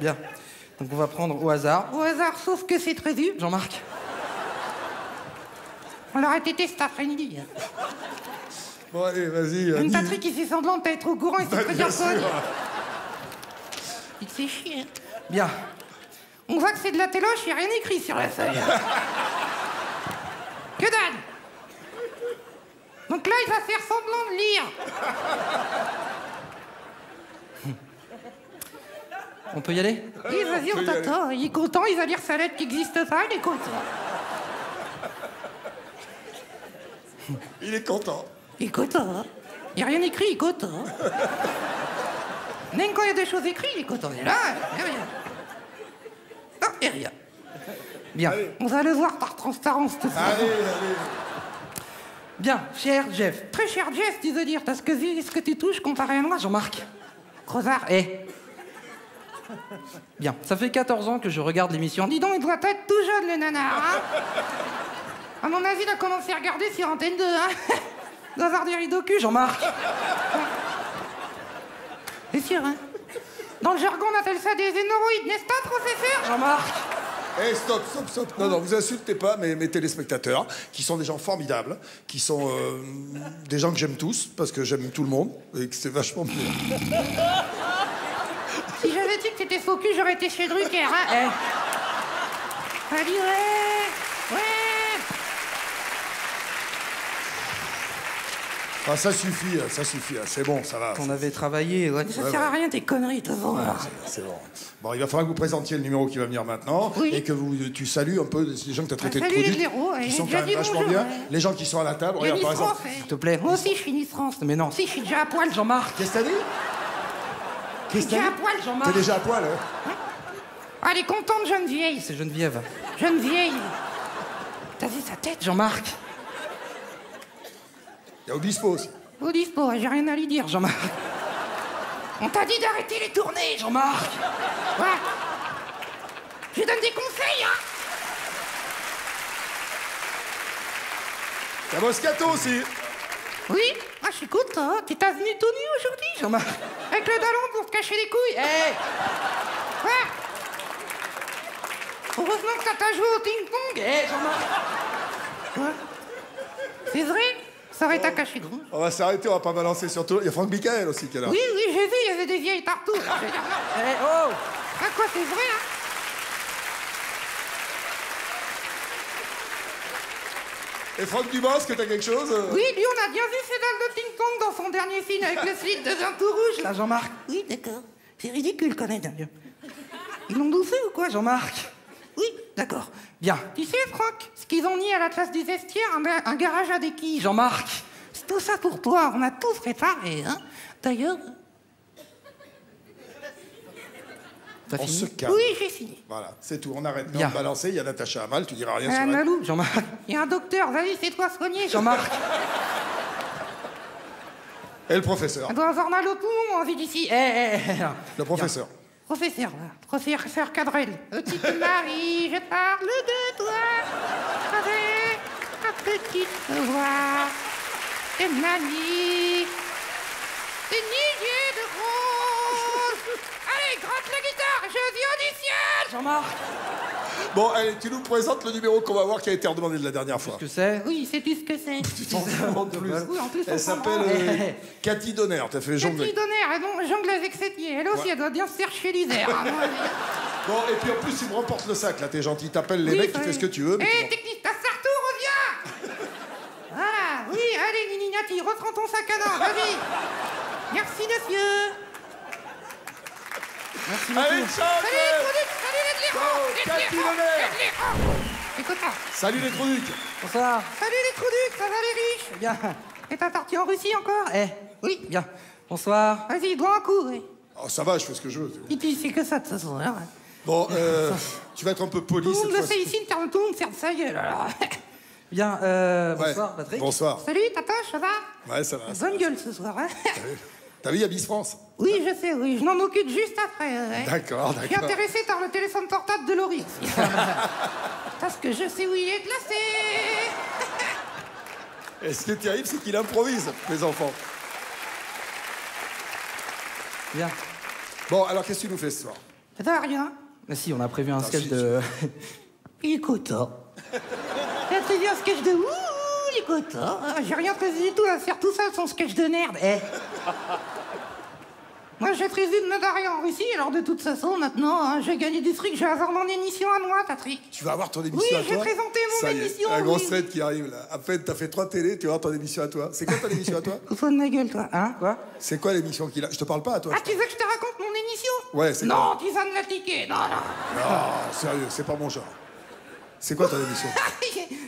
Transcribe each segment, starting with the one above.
Bien. Donc on va prendre au hasard. Au hasard, sauf que c'est prévu. Jean-Marc. On l'aurait été cet après-midi. Bon, allez, vas-y. Une dis. Patrick qui fait semblant de pas être au courant et c'est très Bien bien sûr. Il te fait chier. Hein. Bien. On voit que c'est de la téloche, il n'y a rien écrit sur la feuille. Que dalle. Donc là, il va faire semblant de lire. On peut y aller? Oui, vas-y, on t'attend. Il est content, il va lire sa lettre qui n'existe pas, il est content. Il est content. Il est content, hein. Il n'y a rien écrit, il est content. Même quand il y a des choses écrites, il est content. Et là, il n'y a rien. Non, il n'y a rien. Bien. On va le voir par transparence, tout ça. Allez. Bien, cher Jeff. Très cher Jeff, tu veux dire, parce que vu ce que tu touches comparé à moi, Jean-Marc. Crevard. Bien, ça fait 14 ans que je regarde l'émission. Dis donc, il doit être tout jeune, le nanar, hein. À mon avis, il a commencé à regarder sur Antenne 2, hein. Il doit avoir des rideaux cul, Jean-Marc. C'est sûr, hein. Dans le jargon, on appelle ça des hémorroïdes, n'est-ce pas, professeur? Jean-Marc. Eh, stop. Non, vous insultez pas mes téléspectateurs, qui sont des gens formidables, qui sont des gens que j'aime tous, parce que j'aime tout le monde, et que c'est vachement bien. Si j'avais dit que t'étais faux cul, j'aurais été chez Drucker, hein. Allez, ouais. Ah, ça suffit, c'est bon, ça va. On avait travaillé, ouais. Ça sert à rien, tes conneries, de voir. C'est bon. Bon, il va falloir que vous présentiez le numéro qui va venir maintenant, Oui. et que tu salues un peu les gens que tu as traités de salut produits, les blaireaux, qui j'ai sont déjà quand même dit vachement bonjour, bien. ouais. Les gens qui sont à la table, Il y a regarde, Miss par France, exemple. S'il te plaît. Moi aussi, je suis Miss France. Mais non. Si, je suis déjà à poil, Jean-Marc. Qu'est-ce que t'as dit? Je suis déjà à poil, T'es Jean-Marc. déjà à poil, hein? Ah, elle est contente, jeune vieille. C'est Geneviève. Jeune vieille. T'as vu sa tête, Jean-Marc. Il y a Obispo aussi. Au dispo, j'ai rien à lui dire. Jean-Marc. On t'a dit d'arrêter les tournées, Jean-Marc. Ouais. Je lui donne des conseils, hein. Il y a Moscato aussi. Oui, ah, je suis content. T'es venu tout nu aujourd'hui, Jean-Marc. avec le ballon pour te cacher les couilles. Ouais. Heureusement que t'as joué au ping-pong. Jean-Marc. Ouais. C'est vrai? Ça aurait été caché gros. On va s'arrêter, on va pas balancer sur tout. Il y a Franck Michael aussi qui est là. Oui, j'ai vu, il y avait des vieilles tartous. Ah, quoi, c'est vrai, hein? Et Franck Dubos, est-ce que t'as quelque chose? Oui, lui, on a bien vu ses dalles de ping-pong dans son dernier film avec le slip de vin tout rouge. Là, Jean-Marc. Oui, d'accord. C'est ridicule quand même. Ils l'ont bouffé ou quoi, Jean-Marc. Oui, d'accord. Bien. Tu sais, Franck, ce qu'ils ont mis à la place du vestiaire, un garage à des quilles. Jean-Marc. C'est tout ça pour toi. On a tout préparé, hein. D'ailleurs... T'as On fini? se calme. Oui, j'ai fini. Voilà, c'est tout. On arrête Bien. de balancer. Il y a Natacha Amal, tu diras rien sur Madame elle. Lalou, Jean-Marc. il y a un docteur. Vas-y, fais-toi soigner. Jean-Marc. Et le professeur. Elle doit avoir mal au poumon, envie d'ici. Le professeur. Professeur, là. Professeur Cadrel. Petite Marie, je parle de toi. Avec ta petite voix. Tes manies. Tes milliers de roses. Allez, gratte la guitare, je viens du ciel. Jean-Marc. Bon, allez, tu nous présentes le numéro qu'on va voir qui a été redemandé de la dernière fois. Qu'est-ce que c'est? Oui, sais-tu ce que c'est? Tu t'en demandes plus. Oui, en plus, on Elle s'en s'appelle branle. Cathy Donner. T'as fait jongle. Cathy Donner, elle jongle avec ses pieds. Elle aussi, elle doit bien se faire chez l'hiver. à mon avis. Bon, et puis en plus, tu me remportes le sac, là, t'es gentil. T'appelles les Oui, mecs, tu ça fais y ce est. que tu veux. Mais Hé, technique, ta sartou, reviens. Voilà, oui, allez, Nininati, reprends ton sac à dos, vas-y. Merci, monsieur. Merci Allez, beaucoup. ciao, Salut les products, salut les Ciao, blaireaux, Cathy les Donner. blaireaux. Écoute ça. Salut les trucs. Bonsoir. Salut les products, ça va les riches? Bien. Et t'as parti en Russie encore? Oui. Bien. Bonsoir. Vas-y, dois un coup, oui. Oh, ça va, je fais ce que je veux. Et puis, c'est que ça, de toute façon. Hein. Bon, tu vas être un peu poli Tout le cette monde le fois-ci. sait ici, tout le monde ferme sa gueule, alors. Bien. Ouais. Bonsoir, Patrick. Bonsoir. Salut, Tatoche, ça va? Ouais, ça va. Bonne gueule ce soir, hein. T'as vu, il y a Miss France. Oui, je sais, oui, je m'en occupe juste après. Ouais. D'accord, Je suis d'accord. intéressé par le téléphone portable de Laurie aussi. Parce que je sais où il est placé. Et ce qui est terrible, c'est qu'il improvise, les enfants. Bien. Bon, alors qu'est-ce que tu nous fais ce soir? Ça rien. Mais si, on a prévu un sketch de... Écoute, t'as prévu un sketch de ouh, écoute, j'ai rien prévu du tout à faire tout seul son sketch de merde. Moi, j'ai prévu de me barrer en Russie, alors de toute façon, maintenant, hein, j'ai gagné du fric, je vais avoir mon émission à moi, Patrick. Tu vas avoir ton émission Oui, à toi? j'ai présenté mon Ça y est, émission. la grosse oui. tête qui arrive là. À peine t'as fait 3 télés, tu vas avoir ton émission à toi. C'est quoi ton émission à toi? Fous de ma gueule, toi. Hein, Quoi? C'est quoi l'émission qu'il a? Je te parle pas à toi. Ah, tu veux que je te raconte mon émission? Ouais, c'est Non, tu vas me la piquer, non, non. Non, sérieux, c'est pas mon genre. C'est quoi ton émission?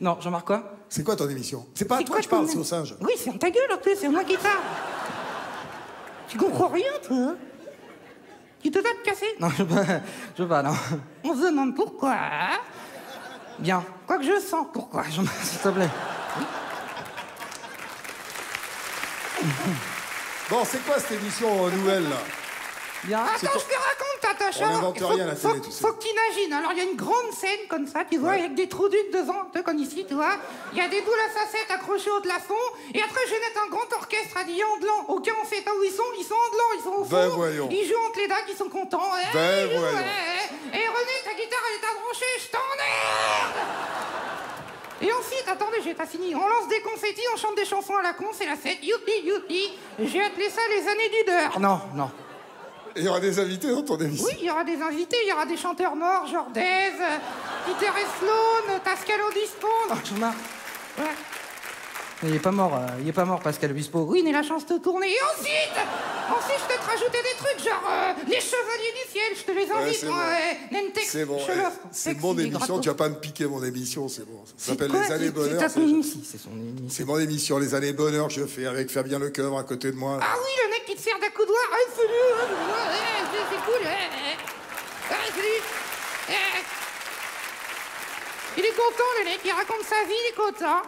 Non, Jean-Marc, quoi? C'est quoi ton émission? C'est pas à C'est toi quoi que je parle, ton- c'est au singe. Oui, c'est en ta gueule, en plus, c'est moi qui parle. Tu comprends rien, toi? Tu te vas te casser? Non, je veux pas, non. On se demande pourquoi, hein? Bien. Quoi que je sens, pourquoi? Jean-Marc, s'il te plaît. Bon, c'est quoi cette émission nouvelle là? Bien. Attends, je te raconte, Tatacha. On n'invente rien à la télé, tu sais. Faut que t'imagines. Alors, il y a une grande scène comme ça, tu vois, avec des trous ducs devant, un peu comme ici, tu vois. Il y a des boules à facettes accrochées au plafond. Et après, je vais mettre un grand orchestre habillé en blanc. Aucun on sait pas où ils sont en blanc, ils sont au fond. Ben voyons. Ils jouent entre les dagues, ils sont contents. Ben ils jouent, voyons. Et René, ta guitare, elle est à brancher, je t'emmerde. Et ensuite, attendez, j'ai pas fini. On lance des confettis, on chante des chansons à la con, c'est la fête. Youpi, youpi. J'ai appelé ça les années du deur. Non, non. Et il y aura des invités dans ton émission. Oui, il y aura des invités, il y aura des chanteurs morts, genre Dez, Peter et Sloan, Pascal Obispo. Oh, Jean-Marc. Ouais. Il est pas mort, Pascal Obispo. Oui, mais la chance de tourner. Et ensuite, je peux te rajouter des trucs, genre les Chevaliers du Ciel, je te les invite. c'est bon. Nentex, C'est bon, je te l'offre. c'est mon Sexy, émission, gratos. tu vas pas me piquer mon émission, c'est bon. Ça C'est s'appelle quoi, Les Années c'est Bonheur. ta c'est- émission. Si, c'est son émission. C'est mon émission, Les Années Bonheur, que je fais avec Fabien Lecoeur à côté de moi. Ah oui, le mec qui te sert d'accoudoir. Ah, salut, c'est cool. Salut. Il est content, le mec, il raconte sa vie, il est content.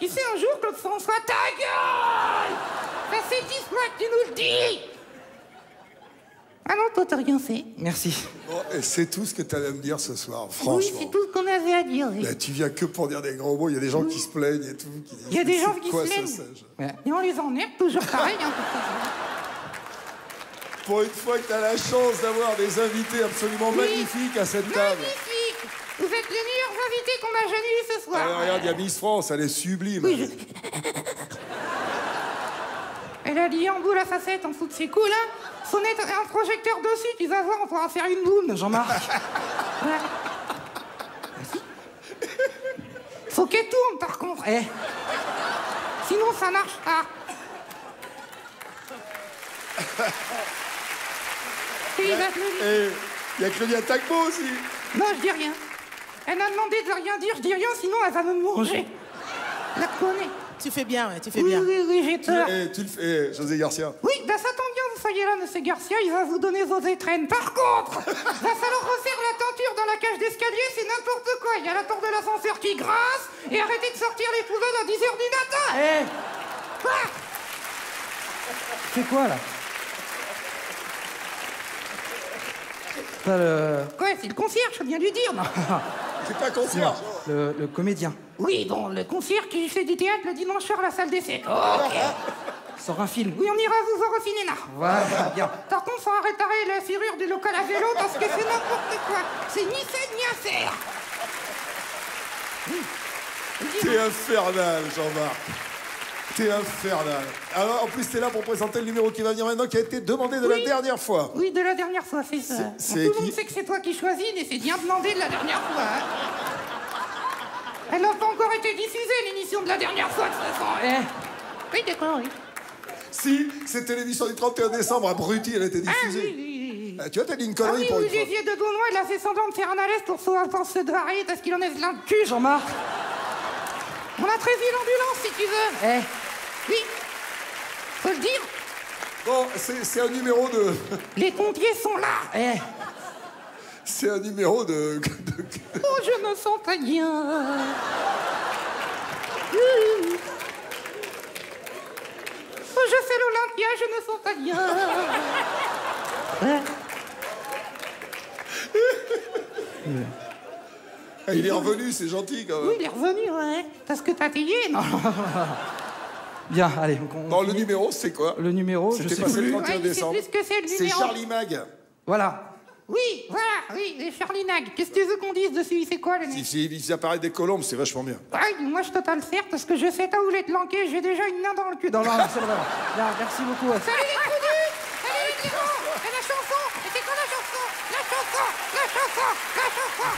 Tu sais, un jour, Claude François, ta gueule! Ça fait 10 mois que tu nous le dis! Ah non, toi, t'as rien fait. Merci. Bon, et c'est tout ce que tu allais me dire ce soir, Oui, franchement. c'est tout ce qu'on avait à dire. Là, tu viens que pour dire des gros mots, il y a des gens qui se plaignent et tout. Qui disent, Il y a des gens c'est qui quoi se ce plaignent. singe? Ouais. Et on les emmerde, toujours pareil. Hein, Pour une fois que tu as la chance d'avoir des invités absolument Oui. magnifiques à cette table. Magnifique! Vous êtes les meilleurs invités qu'on a jamais eu ce soir. Alors, regarde, il y a Miss France, elle est sublime. Oui, Elle a lié en boule à facette, en fout, c'est cool, hein? Faut mettre un projecteur dessus, tu vas voir, on pourra faire une boum. Jean-Marc. Ouais. Vas-y. Faut qu'elle tourne, par contre. Sinon, ça marche pas. Et il va te le dire. Et il y a Claudia Tagbo aussi. Non, je dis rien. Elle m'a demandé de rien dire, je dis rien, sinon elle va me manger. La connais. Tu fais bien, ouais, tu fais Oui, bien. oui, oui, j'ai peur. Tu le fais, José Garcia. Oui, bah ça tombe bien, vous soyez là, monsieur Garcia, il va vous donner vos étrennes. Par contre, va falloir refaire la tenture dans la cage d'escalier, c'est n'importe quoi. Il y a la porte de l'ascenseur qui grince, et arrêtez de sortir les poubelles à 10h du matin. Quoi? C'est quoi, là? Pas le... Quoi, c'est le concierge, je viens de lui dire. Non. C'est pas concierge. le comédien. Oui, bon, le concierge qui fait du théâtre le dimanche soir à la salle des fêtes. Ok. Sort un film. Oui, on ira vous voir au cinéma. Voilà, bien. Par contre, faut arrêter la serrure du local à vélo parce que c'est n'importe quoi. C'est ni fait ni à faire. T'es infernal, Jean-Marc. T'es infernal. Alors, en plus, t'es là pour présenter le numéro qui va venir maintenant, qui a été demandé de la Oui. dernière fois. Oui, de la dernière fois, c'est ça. c'est Tout le monde qui sait que c'est toi qui choisis, mais c'est bien demandé de la dernière fois. Hein. Elle n'a pas encore été diffusée, l'émission de la dernière fois, de toute façon. Oui, d'accord, oui. Si, c'était l'émission du 31 décembre, abruti, elle a été Ah oui, diffusée. oui, oui. Tu vois, t'as dit une Ah connerie oui, pour oui, une fois. Olivier de Gaunois, il a fait semblant de faire un malaise pour se doirer parce qu'il en est plein de cul, Jean-Marc. On a prévu l'ambulance, si tu veux. Oui. Faut le dire, Bon, c'est un numéro de... les pompiers sont là. C'est un numéro de... Oh, je me sens pas bien. Oh, je fais l'Olympia, je me sens pas bien. Ah, il est revenu, c'est gentil quand Oui, même. il est revenu, ouais. Parce que t'as payé, non? Bien, allez. Bon, le numéro, c'est quoi? Le numéro, je C'était sais passé plus. le Ouais, 31 il sait décembre. plus ce que c'est, le C'est numéro. Charlie Mag. Voilà. Oui, voilà, oui, les Charlinac. Qu'est-ce que tu veux qu'on dise dessus? C'est quoi, le nez? Si apparaît des colombes, c'est vachement bien. Ouais, moi, je total certes, parce que je sais pas où l'être lanqué, j'ai déjà une main dans le cul. Non, non, c'est vrai. Là, merci beaucoup. Salut les connus! Salut les gros! Et la chanson! Et c'est quoi la chanson? La chanson! La chanson! La chanson!